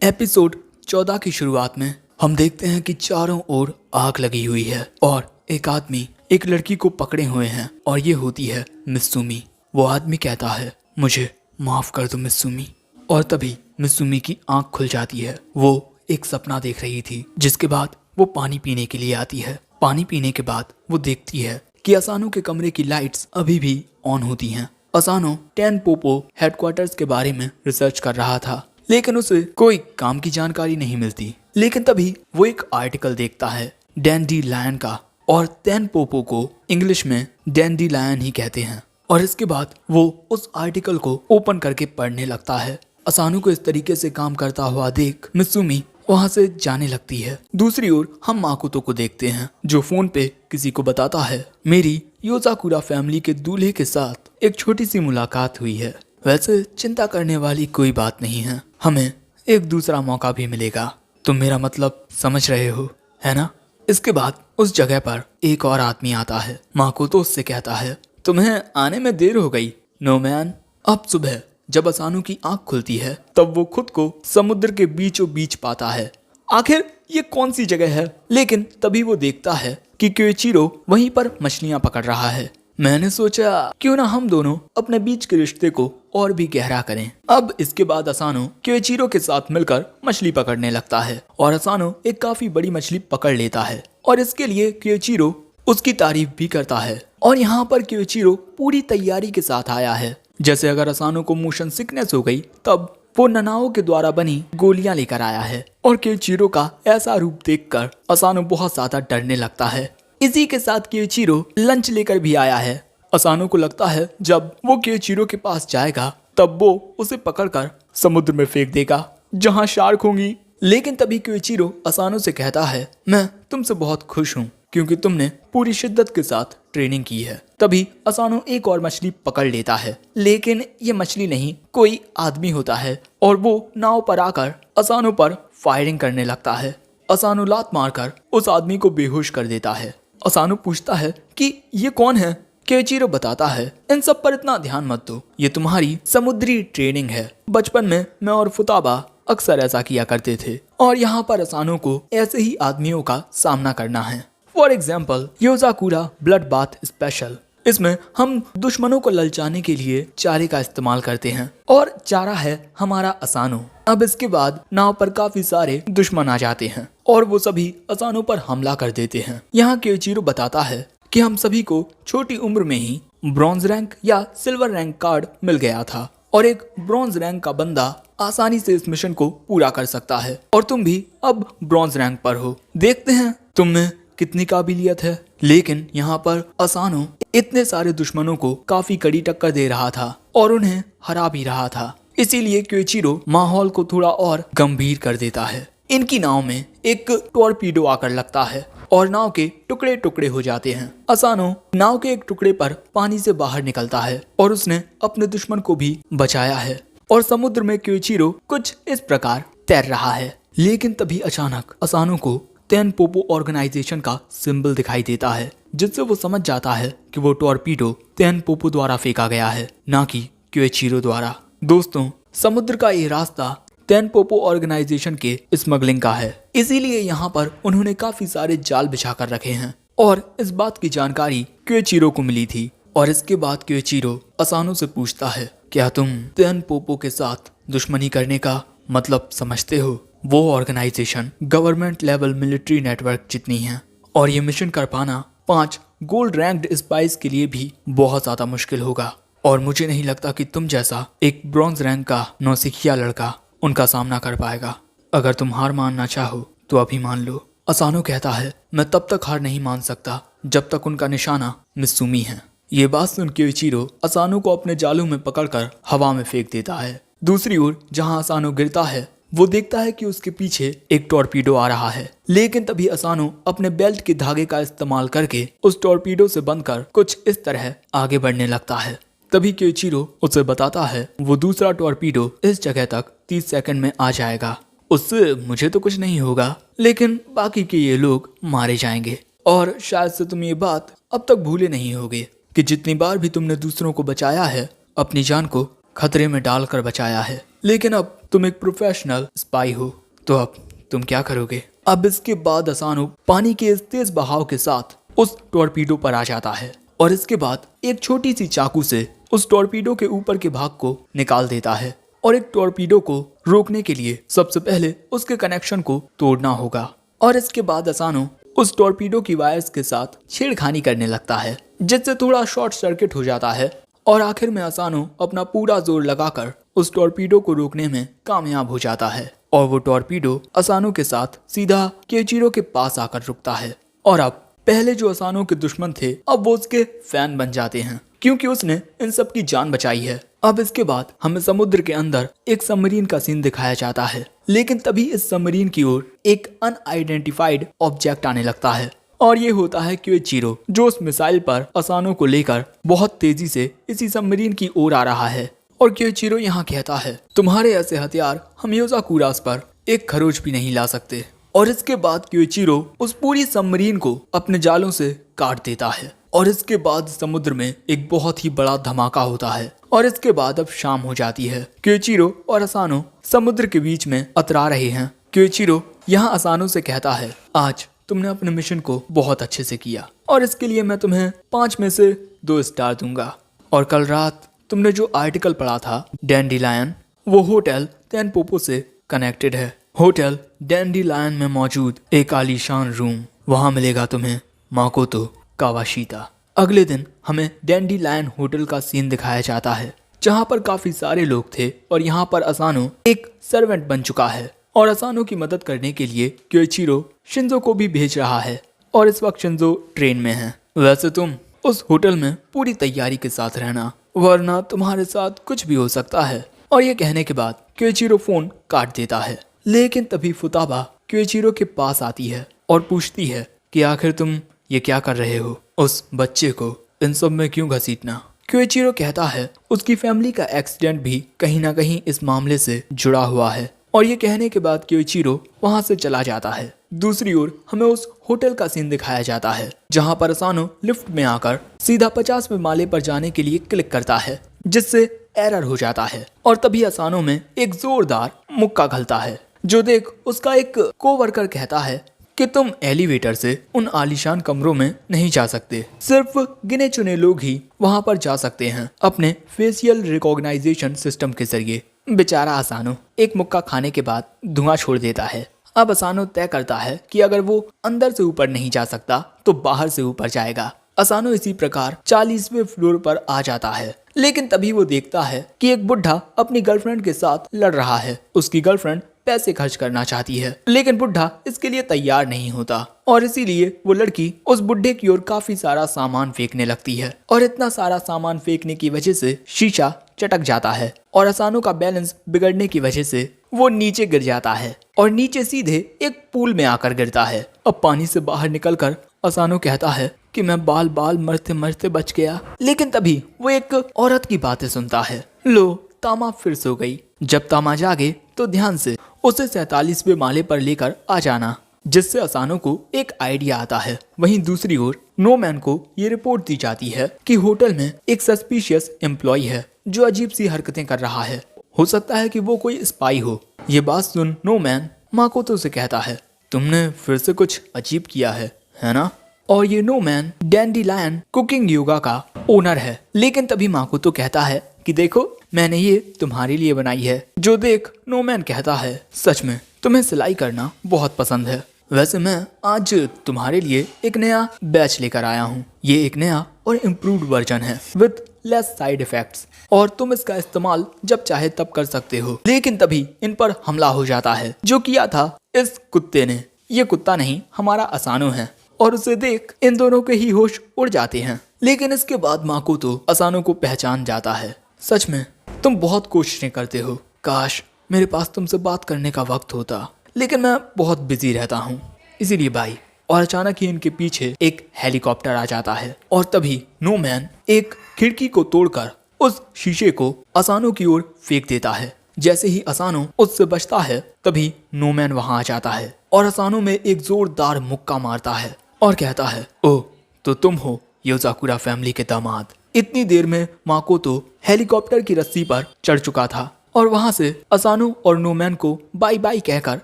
Episode 14 की शुरुआत में हम देखते हैं कि चारों ओर आग लगी हुई है और एक आदमी एक लड़की को पकड़े हुए हैं और ये होती है मित्सुमी। वो आदमी कहता है, मुझे माफ कर दो मित्सुमी। और तभी मित्सुमी की आंख खुल जाती है। वो एक सपना देख रही थी, जिसके बाद वो पानी पीने के लिए आती है। पानी पीने के बाद वो देखती है कि असानो के कमरे की लाइट्स अभी भी ऑन होती हैं। असानो टेनपोपो हेडक्वार्टर्स के बारे में रिसर्च कर रहा था, लेकिन उसे कोई काम की जानकारी नहीं मिलती। लेकिन तभी वो एक आर्टिकल देखता है डैंडीलायन का, और टेनपोपो को इंग्लिश में डैंडीलायन ही कहते हैं। और इसके बाद वो उस आर्टिकल को ओपन करके पढ़ने लगता है। असानो को इस तरीके से काम करता हुआ देख मित्सुमी वहां से जाने लगती है। दूसरी ओर हम माकोतो को देखते हैं, जो फोन पे किसी को बताता है, मेरी योजाकुरा फैमिली के दूल्हे के साथ एक छोटी सी मुलाकात हुई है। वैसे चिंता करने वाली कोई बात नहीं है, हमें एक दूसरा मौका भी मिलेगा। तुम मेरा मतलब समझ रहे हो, है ना? इसके बाद उस जगह पर एक और आदमी आता है। माकोतो उससे कहता है, तुम्हें आने में देर हो गई नो मैन। अब सुबह जब असानो की आंख खुलती है, तब वो खुद को समुद्र के बीचों बीच पाता है। आखिर ये कौन सी जगह है? लेकिन तभी वो देखता है कि क्योइचिरो वहीं पर मछलियां पकड़ रहा है। मैंने सोचा क्यों ना हम दोनों अपने बीच के रिश्ते को और भी गहरा करें। अब इसके बाद असानो क्योइचिरो के साथ मिलकर मछली पकड़ने लगता है और असानो एक काफी बड़ी मछली पकड़ लेता है और इसके लिए क्योइचिरो उसकी तारीफ भी करता है। और यहाँ पर क्योइचिरो पूरी तैयारी के साथ आया है। जैसे अगर असानो को मोशन सिकनेस हो गई, तब वो ननाओ के द्वारा बनी गोलियां लेकर आया है। और क्योइचिरो का ऐसा रूप देखकर असानो बहुत ज्यादा डरने लगता है। इसी के साथ क्योइचिरो लंच लेकर भी आया है। असानो को लगता है जब वो क्योइचिरो के पास जाएगा, तब वो उसे पकड़कर समुद्र में फेंक देगा, जहां शार्क होंगी। लेकिन तभी क्योइचिरो असानो से कहता है, मैं तुमसे बहुत खुश हूँ क्योंकि तुमने पूरी शिद्दत के साथ ट्रेनिंग की है। तभी असानो एक और मछली पकड़ लेता है, लेकिन ये मछली नहीं, कोई आदमी होता है और वो नाव पर आकर असानो पर फायरिंग करने लगता है। असानो लात मारकर उस आदमी को बेहोश कर देता है। असानो पूछता है कि ये कौन है? क्योइचिरो बताता है, इन सब पर इतना ध्यान मत दो, ये तुम्हारी समुद्री ट्रेनिंग है। बचपन में मैं और फुताबा अक्सर ऐसा किया करते थे और यहाँ पर असानो को ऐसे ही आदमियों का सामना करना है। For example Yozakura blood bath special. इसमें हम दुश्मनों को ललचाने के लिए चारे का इस्तेमाल करते हैं और चारा है हमारा असानो। अब इसके बाद नाव पर काफी सारे दुश्मन आ जाते हैं और वो सभी असानो पर हमला कर देते हैं। यहाँ क्योइचिरो बताता है कि हम सभी को छोटी उम्र में ही ब्रॉन्ज रैंक या सिल्वर रैंक कार्ड मिल गया था और एक ब्रॉन्ज रैंक का बंदा आसानी से इस मिशन को पूरा कर सकता है और तुम भी अब ब्रॉन्ज रैंक पर हो। देखते हैं तुम में कितनी काबिलियत है। लेकिन यहाँ पर असानो इतने सारे दुश्मनों को काफी कड़ी टक्कर दे रहा था और उन्हें हरा भी रहा था। इसीलिए क्योइचिरो माहौल को थोड़ा और गंभीर कर देता है। इनकी नाव में एक टॉर्पीडो आकर लगता है और नाव के टुकड़े टुकड़े हो जाते हैं। असानो नाव के एक टुकड़े पर पानी से बाहर निकलता है और उसने अपने दुश्मन को भी बचाया है और समुद्र में क्योइचिरो कुछ इस प्रकार तैर रहा है। लेकिन तभी अचानक असानो को टेनपोपो ऑर्गेनाइजेशन का सिंबल दिखाई देता है, जिससे वो समझ जाता है कि वो टॉर्पीडो टेनपोपो द्वारा फेंका गया है, ना कि क्योइचिरो द्वारा। दोस्तों, समुद्र का ये रास्ता टेनपोपो ऑर्गेनाइजेशन के स्मगलिंग का है, इसीलिए यहाँ पर उन्होंने काफी सारे जाल बिछा कर रखे हैं और इस बात की जानकारी क्योइचिरो को मिली थी। और इसके बाद क्योइचिरो असानो से पूछता है, क्या तुम टेनपोपो के साथ दुश्मनी करने का मतलब समझते हो? वो organisation government level military network जितनी है और ये मिशन कर पाना 5 गोल्ड रैंक्ड स्पाइस के लिए भी बहुत ज्यादा मुश्किल होगा और मुझे नहीं लगता कि तुम जैसा एक ब्रॉन्ज रैंक का नौसिखिया लड़का उनका सामना कर पाएगा। अगर तुम हार मानना चाहो तो अभी मान लो। असानो कहता है, मैं तब तक हार नहीं मान सकता जब तक उनका निशाना मित्सुमी है। ये बात सुन क्योइचिरो असानो को अपने जालों में पकड़कर हवा में फेंक देता है। दूसरी ओर जहां असानो गिरता है, वो देखता है कि उसके पीछे एक टॉर्पीडो आ रहा है। लेकिन तभी असानो अपने बेल्ट के धागे का इस्तेमाल करके उस टॉर्पीडो से बंधकर कुछ इस तरह आगे बढ़ने लगता है। तभी क्योइचिरो उसे बताता है, वो दूसरा टॉर्पीडो इस जगह तक 30 सेकंड में आ जाएगा। उससे मुझे तो कुछ नहीं होगा, लेकिन बाकी के ये लोग मारे जाएंगे। और शायद से तुम ये बात अब तक भूले नहीं होगे कि जितनी बार भी तुमने दूसरों को बचाया है, अपनी जान को खतरे में डालकर बचाया है। लेकिन अब तुम एक प्रोफेशनल स्पाई हो, तो अब तुम क्या करोगे? अब इसके बाद असानो पानी के इस तेज बहाव के साथ उस टॉर्पीडो पर आ जाता है और इसके बाद एक छोटी सी चाकू से उस टॉर्पीडो के ऊपर के भाग को निकाल देता है। और एक टॉर्पीडो को रोकने के लिए सबसे पहले उसके कनेक्शन को तोड़ना होगा और इसके बाद असानो उस टॉर्पीडो की वायर्स के साथ छेड़खानी करने लगता है, जिससे थोड़ा शॉर्ट सर्किट हो जाता है और आखिर में असानो अपना पूरा जोर लगाकर उस टॉर्पीडो को रोकने में कामयाब हो जाता है और वो टॉर्पीडो असानो के साथ सीधा केइचिरो के पास आकर रुकता है। और अब पहले जो असानो के दुश्मन थे अब वो उसके फैन बन जाते हैं, क्योंकि उसने इन सब की जान बचाई है। अब इसके बाद हमें समुद्र के अंदर एक सबमरीन का सीन दिखाया जाता है, लेकिन तभी इस सबमरीन की ओर एक अनआइडेंटिफाइड ऑब्जेक्ट आने लगता है और ये होता है केइचिरो, जो उस मिसाइल पर असानो को लेकर बहुत तेजी से इसी सबमरीन की ओर आ रहा है। और केइचिरो यहाँ कहता है, तुम्हारे ऐसे हथियार हम योजाकुरास पर एक खरोच भी नहीं ला सकते। और इसके बाद केइचिरो उस पूरी सबमरीन को अपने जालों से काट देता है और इसके बाद समुद्र में एक बहुत ही बड़ा धमाका होता है और इसके बाद अब शाम हो जाती है। केइचिरो और असानो समुद्र के बीच में अतरा रहे हैं। केइचिरो यहाँ असानो से कहता है, आज तुमने अपने मिशन को बहुत अच्छे से किया और इसके लिए मैं तुम्हें 5 में से 2 स्टार दूंगा। और कल रात तुमने जो आर्टिकल पढ़ा था डैंडीलायन, वो होटल टेनपोपो से कनेक्टेड है। होटल डैंडीलायन में मौजूद एक आलीशान रूम, वहाँ मिलेगा तुम्हें माकोतो कावाशिता। अगले दिन हमें डैंडीलायन होटल का सीन दिखाया जाता है, जहाँ पर काफी सारे लोग थे और यहाँ पर असानो एक सर्वेंट बन चुका है और असानो की मदद करने के लिए केइचिरो शिंजो को भी भेज रहा है और इस वक्त शिंजो ट्रेन में है। वैसे तुम उस होटल में पूरी तैयारी के साथ रहना, वरना तुम्हारे साथ कुछ भी हो सकता है। और ये कहने के बाद केइचिरो फोन काट देता है, लेकिन तभी फुताबा केइचिरो के पास आती है और पूछती है कि आखिर तुम ये क्या कर रहे हो, उस बच्चे को इन सब में क्यों घसीटना? केइचिरो कहता है उसकी फैमिली का एक्सीडेंट भी कहीं ना कहीं इस मामले से जुड़ा हुआ है और ये कहने के बाद केइचिरो वहां से चला जाता है। दूसरी ओर हमें उस होटल का सीन दिखाया जाता है, जहां पर असानो लिफ्ट में आकर सीधा 50वें माले पर जाने के लिए क्लिक करता है, जिससे एरर हो जाता है और तभी असानो में एक जोरदार मुक्का खलता है, जो देख उसका एक कोवर्कर कहता है कि तुम एलिवेटर से उन आलीशान कमरों में नहीं जा सकते, सिर्फ गिने चुने लोग ही वहां पर जा सकते हैं अपने फेशियल रिकॉग्नाइजेशन सिस्टम के जरिए। बेचारा असानो एक मुक्का खाने के बाद धुआं छोड़ देता है। अब असानो तय करता है कि अगर वो अंदर से ऊपर नहीं जा सकता तो बाहर से ऊपर जाएगा। असानो इसी प्रकार 40वें फ्लोर पर आ जाता है, लेकिन तभी वो देखता है कि एक बुढ़ा अपनी गर्लफ्रेंड के साथ लड़ रहा है। उसकी गर्लफ्रेंड पैसे खर्च करना चाहती है, लेकिन बुढ़ा इसके लिए तैयार नहीं होता और इसीलिए वो लड़की उस बुढ़े की ओर काफी सारा सामान फेंकने लगती है और इतना सारा सामान फेंकने की वजह से शीशा चटक जाता है और असानो का बैलेंस बिगड़ने की वजह से वो नीचे गिर जाता है और नीचे सीधे एक पूल में आकर गिरता है। अब पानी से बाहर निकलकर असानो कहता है कि मैं बाल बाल मरते मरते बच गया, लेकिन तभी वो एक औरत की बातें सुनता है। लो, तामा फिर सो गई। जब तामा जागे तो ध्यान से उसे 47वें माले पर लेकर आ जाना, जिससे असानो को एक आइडिया आता है। वहीं दूसरी ओर नोमैन को ये रिपोर्ट दी जाती है कि होटल में एक सस्पिशियस एम्प्लॉय है जो अजीब सी हरकतें कर रहा है, हो सकता है कि वो कोई स्पाई हो। ये बात सुन नोमैन माकोतो से कहता है, तुमने फिर से कुछ अजीब किया है ना? और ये नोमैन डैंडीलायन कुकिंग योगा का ओनर है। लेकिन तभी माकोतो कहता है कि देखो, मैंने ये तुम्हारे लिए बनाई है। जो देख नोमैन कहता है, सच में तुम्हें सिलाई करना बहुत पसंद है। वैसे मैं आज तुम्हारे लिए एक नया बैच लेकर आया हूँ। ये एक नया और इम्प्रूव्ड वर्जन है विद लेस साइड इफेक्ट्स और तुम इसका इस्तेमाल जब चाहे तब कर सकते हो। लेकिन तभी इन पर हमला हो जाता है जो किया था इस कुत्ते ने। ये कुत्ता नहीं, हमारा असानो है और उसे देख इन दोनों के ही होश उड़ जाते हैं। लेकिन इसके बाद माकोतो असानो को पहचान जाता है। सच में तुम बहुत कोशिशें करते हो, काश मेरे पास तुमसे बात करने का वक्त होता, लेकिन मैं बहुत बिजी रहता हूँ, इसीलिए भाई। और अचानक ही इनके पीछे एक हेलीकॉप्टर आ जाता है और तभी नोमैन एक खिड़की को तोड़कर उस शीशे को असानो की ओर फेंक देता है। जैसे ही असानो उससे बचता है तभी नोमैन वहां आ जाता है और असानो में एक जोरदार मुक्का मारता है और कहता है, ओह तो तुम हो योजाकुरा फैमिली के दामाद। इतनी देर में माकोतो हेलीकॉप्टर की रस्सी पर चढ़ चुका था और वहाँ से असानो और नोमैन को बाय बाय कहकर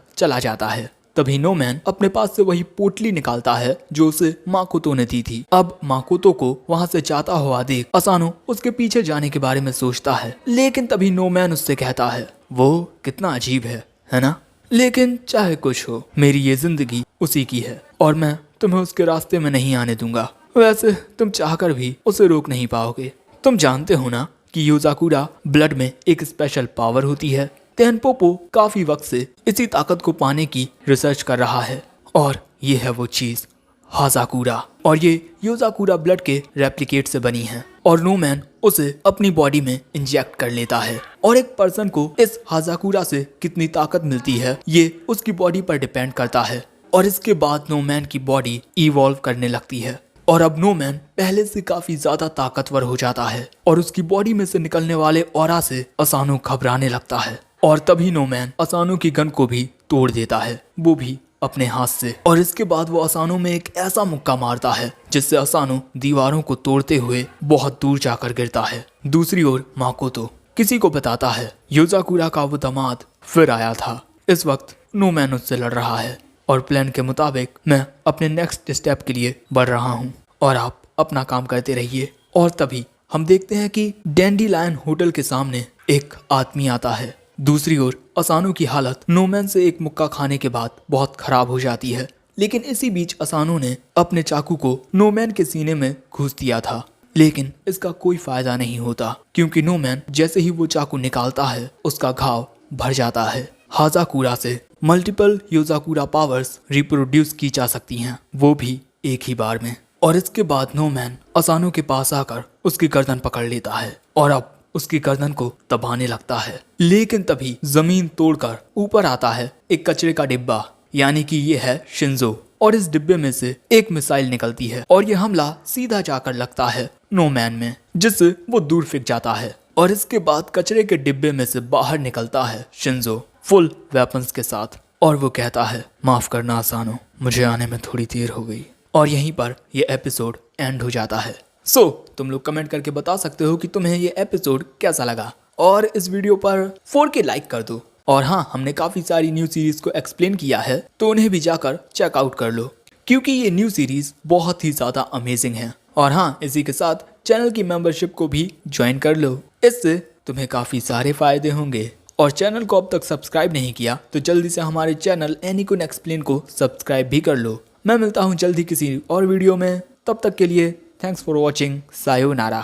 चला जाता है। तभी नोमैन अपने पास से वही पोटली निकालता है जो उसे माकोतो ने दी थी। अब माकोतो को वहाँ से जाता हुआ देख असानो उसके पीछे जाने के बारे में सोचता है, लेकिन तभी नोमैन उससे कहता है वो कितना अजीब है ना? लेकिन चाहे कुछ हो, मेरी ये जिंदगी उसी की है और मैं तुम्हें उसके रास्ते में नहीं आने दूंगा। वैसे तुम चाहकर भी उसे रोक नहीं पाओगे। तुम जानते हो ना कि योजाकुरा ब्लड में एक स्पेशल पावर होती है। तेनपोपो काफी वक्त से इसी ताकत को पाने की रिसर्च कर रहा है और ये है वो चीज हाजाकुरा, और ये योजाकुरा ब्लड के रेप्लिकेट से बनी है और नोमैन उसे अपनी बॉडी में इंजेक्ट कर लेता है। और एक पर्सन को इस हाजाकुरा से कितनी ताकत मिलती है ये उसकी बॉडी पर डिपेंड करता है। और इसके बाद नोमैन की बॉडी इवॉल्व करने लगती है और अब नोमैन पहले से काफी ज्यादा ताकतवर हो जाता है और उसकी बॉडी में से निकलने वाले ऑरा से असानो घबराने लगता है। और तभी नोमैन असानो की गन को भी तोड़ देता है, वो भी अपने हाथ से। और इसके बाद वो असानो में एक ऐसा मुक्का मारता है जिससे असानो दीवारों को तोड़ते हुए बहुत दूर जाकर गिरता है। दूसरी ओर माकोतो किसी को बताता है योजाकुरा का वो दामाद फिर आया था। इस वक्त नोमैन उससे लड़ रहा है और प्लान के मुताबिक मैं अपने नेक्स्ट स्टेप के लिए बढ़ रहा हूँ और आप अपना काम करते रहिए। और तभी हम देखते हैं कि डैंडीलायन होटल के सामने एक आदमी आता है। दूसरी ओर असानो की हालत नोमैन से एक मुक्का खाने के बाद बहुत खराब हो जाती है, लेकिन इसी बीच असानो ने अपने चाकू को नोमैन के सीने में घुस दिया था, लेकिन इसका कोई फायदा नहीं होता क्योंकि नोमैन जैसे ही वो चाकू निकालता है उसका घाव भर जाता है। हाजाकुरा से मल्टीपल योजाकुरा पावर्स रिप्रोड्यूस की जा सकती हैं, वो भी एक ही बार में। और इसके बाद नोमैन असानो के पास आकर उसकी गर्दन पकड़ लेता है और अब उसकी गर्दन को दबाने लगता है। लेकिन तभी जमीन तोड़कर ऊपर आता है एक कचरे का डिब्बा, यानी कि ये है शिंजो। और इस डिब्बे में से एक मिसाइल निकलती है और ये हमला सीधा जाकर लगता है नोमैन में, जिससे वो दूर फेंक जाता है। और इसके बाद कचरे के डिब्बे में से बाहर निकलता है शिंजो फुल वेपन्स के साथ और वो कहता है माफ करना असानो, मुझे आने में थोड़ी देर हो गई। और यहीं पर ये एपिसोड एंड हो जाता है। तुम लोग कमेंट करके बता सकते हो कि तुम्हें ये एपिसोड कैसा लगा और इस वीडियो पर 4K लाइक कर दो। और हाँ, हमने काफी सारी न्यू सीरीज को एक्सप्लेन किया है तो उन्हें भी जाकर चेकआउट कर लो क्योंकि ये न्यू सीरीज बहुत ही ज्यादा अमेजिंग है। और हाँ, इसी के साथ चैनल की मेंबरशिप को भी ज्वाइन कर लो, इससे तुम्हें काफी सारे फायदे होंगे। और चैनल को अब तक सब्सक्राइब नहीं किया तो जल्दी से हमारे चैनल एनीकुन एक्सप्लेन को सब्सक्राइब भी कर लो। मैं मिलता हूँ जल्दी किसी और वीडियो में, तब तक के लिए थैंक्स फॉर वॉचिंग, सायोनारा।